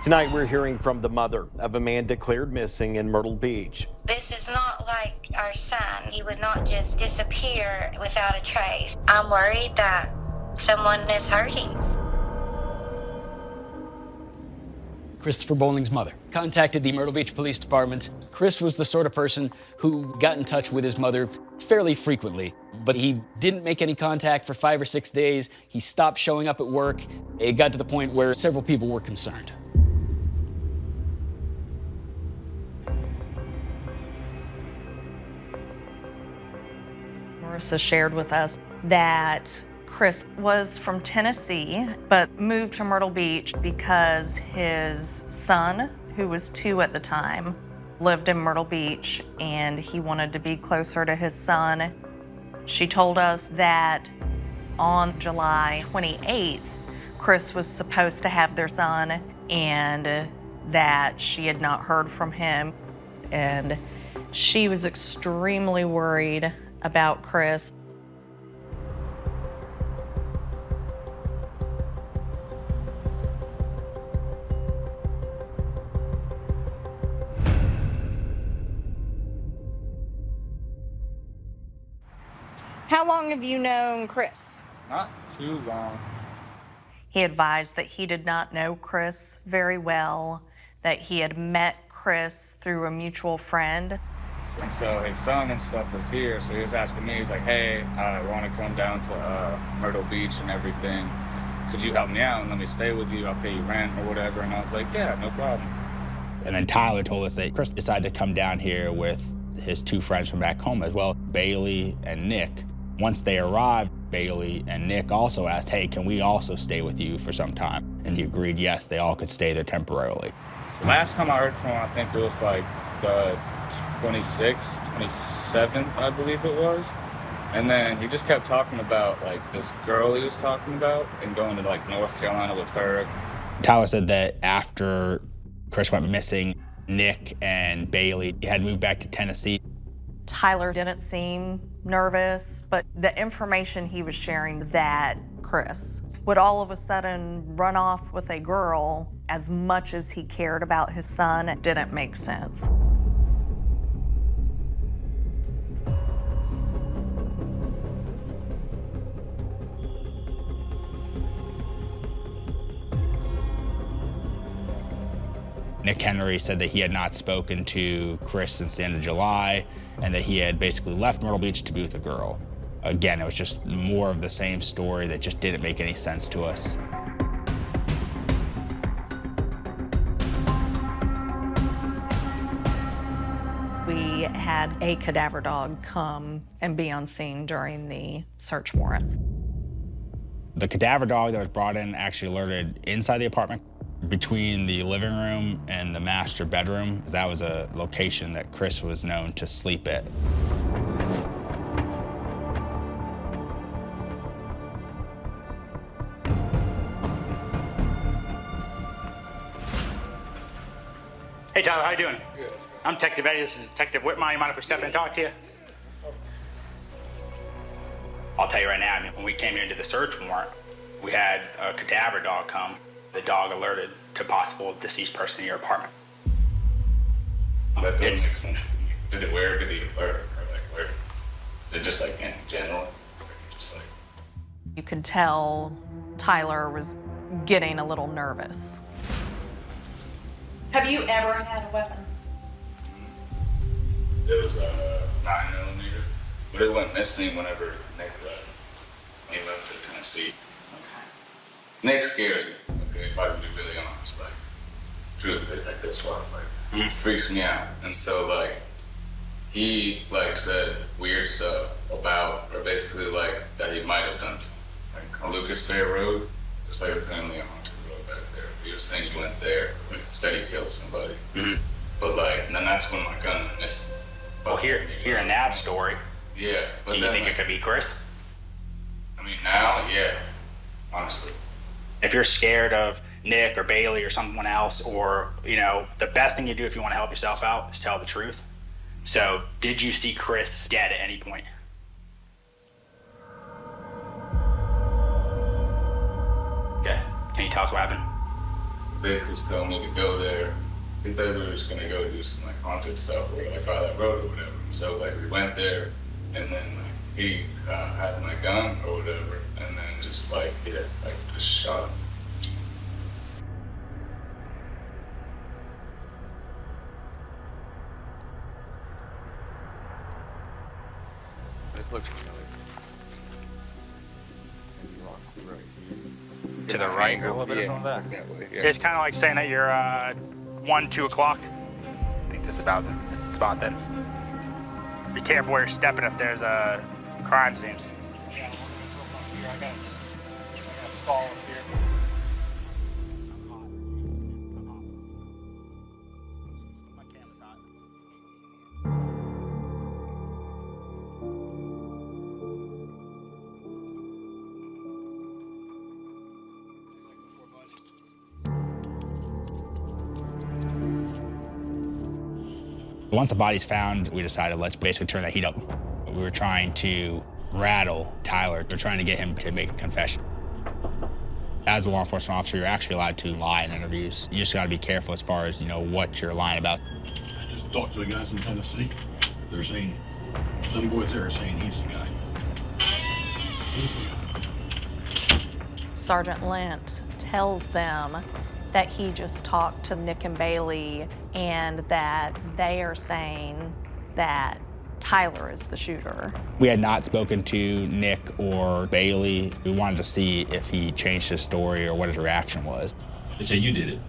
Tonight, we're hearing from the mother of a man declared missing in Myrtle Beach. This is not like our son. He would not just disappear without a trace. I'm worried that someone is hurting. Christopher Bowling's mother contacted the Myrtle Beach Police Department. Chris was the sort of person who got in touch with his mother fairly frequently, but he didn't make any contact for 5 or 6 days. He stopped showing up at work. It got to the point where several people were concerned. Marissa shared with us that Chris was from Tennessee, but moved to Myrtle Beach because his son, who was 2 at the time, lived in Myrtle Beach and he wanted to be closer to his son. She told us that on July 28th, Chris was supposed to have their son and that she had not heard from him. And she was extremely worried about Chris. How long have you known Chris? Not too long. He advised that he did not know Chris very well, that he had met Chris through a mutual friend. And so his son and stuff was here, so he was asking me, he's like, hey, I want to come down to Myrtle Beach and everything. Could you help me out and let me stay with you? I'll pay you rent or whatever. And I was like, yeah, no problem. And then Tyler told us that Chris decided to come down here with his 2 friends from back home as well, Bailey and Nick. Once they arrived, Bailey and Nick also asked, hey, can we also stay with you for some time? And he agreed, yes, they all could stay there temporarily. So last time I heard from him, I think it was like the 26th, 27th, I believe it was. And then he just kept talking about like this girl he was talking about and going to like North Carolina with her. Tyler said that after Chris went missing, Nick and Bailey had moved back to Tennessee. Tyler didn't seem nervous, but the information he was sharing that Chris would all of a sudden run off with a girl as much as he cared about his son, it didn't make sense. Nick Henry said that he had not spoken to Chris since the end of July and that he had basically left Myrtle Beach to be with a girl. Again, it was just more of the same story that just didn't make any sense to us. We had a cadaver dog come and be on scene during the search warrant. The cadaver dog that was brought in actually alerted inside the apartment. Between the living room and the master bedroom, that was a location that Chris was known to sleep at. Hey Tyler, how you doing? Good. I'm Detective Eddie, this is Detective Whitmire. You mind if we step in and talk to you? I'll tell you right now, I mean, when we came here to the search warrant, we had a cadaver dog come. The dog alerted to possible deceased person in your apartment. That doesn't make sense to me. Did he alert? Or like where? Is it just like in general? Just like... You could tell Tyler was getting a little nervous. Have you ever had a weapon? It was a 9mm, but it went missing whenever Nick left. He left to Tennessee. Nick scares me, okay, if I can be really honest, like, truthfully, like, this was, like, freaks me out. And so, like, he, like, said weird stuff about, or basically, like, that he might have done something. Like, on Lucas Fair Road, there's, like, apparently a haunted road back there. He was saying he went there, like, said he killed somebody. But, like, then that's when my gun went missing. Well, hearing that story, yeah. But do you think it could be Chris? I mean, now, yeah, honestly. If you're scared of Nick or Bailey or someone else, or, you know, the best thing you do if you want to help yourself out is tell the truth. So, did you see Chris dead at any point? Okay. Can you tell us what happened? They just told me to go there. They thought we were just gonna go do some like haunted stuff or like by that road or whatever. So like we went there, and then like he had my gun or whatever, and then just like just shot him. This looks familiar. To the right? A little bit Yeah, on that. that way, yeah. It's kind of like saying that you're 1, 2 o'clock. I think this is about this is the spot then. Be careful where you're stepping if there's a crime scene. Yeah, I got a stall up here. My camera's hot. Once the body's found, we decided let's basically turn that heat up. We were trying to rattle Tyler. We're trying to get him to make a confession. As a law enforcement officer, you're actually allowed to lie in interviews. You just gotta be careful as far as, what you're lying about. I just talked to the guys in Tennessee. They're saying, some boys there are saying he's the guy. Sergeant Lent tells them that he just talked to Nick and Bailey and that they are saying that Tyler is the shooter. We had not spoken to Nick or Bailey. We wanted to see if he changed his story or what his reaction was. They say you did it.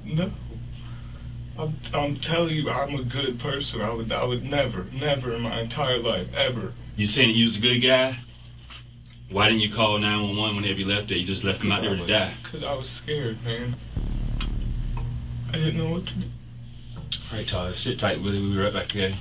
No. I'm telling you, I'm a good person. I would never in my entire life, ever. You saying you was a good guy? Why didn't you call 911 whenever you left there? You just left him out there to die. Because I was scared, man. I didn't know what to do. All right, Tyler, sit tight with it. We'll be right back, okay?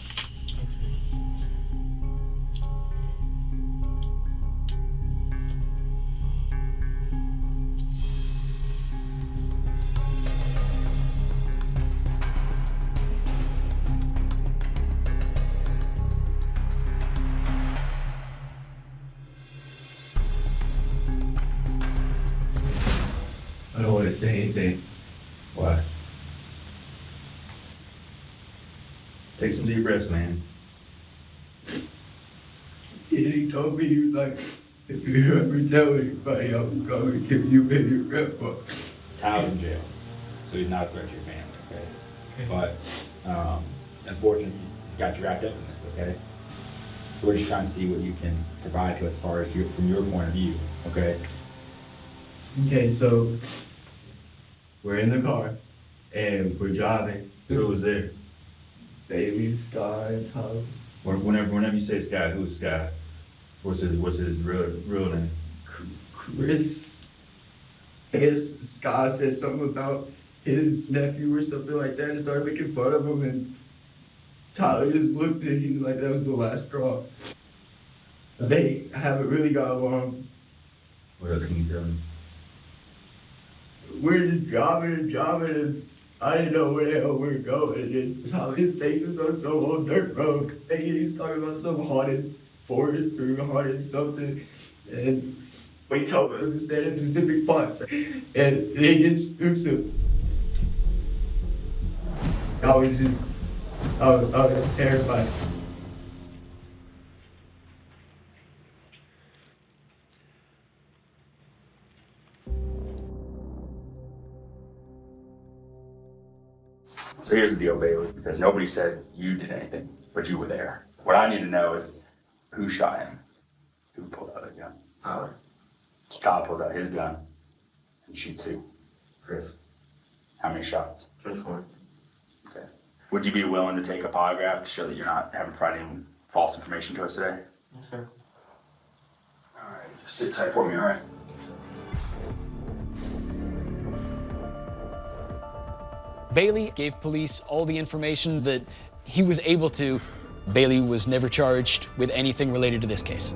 I don't want to say anything. Why? Take some deep breaths, man. Yeah, he told me, he was like, if you ever tell anybody, I was going to give you and your grandpa. Tyler's in jail, so he's not a threat to your family, okay? But, unfortunately, you got you wrapped up in this, okay? So we're just trying to see what you can provide to us as far as from your point of view, okay? Okay, so we're in the car and we're driving. Who was there? Bailey, Sky, Tyler. Whenever you say Sky, who's Sky? What's his real name? Chris. I guess Sky said something about his nephew or something like that and started making fun of him, and Tyler just looked at him like that was the last straw. They haven't really got along. What else can you tell me? We're just driving, and I didn't know where the hell we were going. And how his face was on some old dirt road. He's talking about some haunted forest or haunted something. And we told him to stand in specific spots. And they just spooked him. I was terrified. So here's the deal, Bailey, because nobody said you did anything, but you were there. What I need to know is who shot him, who pulled out a gun. Tyler. Kyle pulls out his gun and shoots who? Chris. How many shots? Just one. Okay. Would you be willing to take a polygraph to show that you're not having providing false information to us today? Okay. All right, just sit tight for me, all right? Bailey gave police all the information that he was able to. Bailey was never charged with anything related to this case.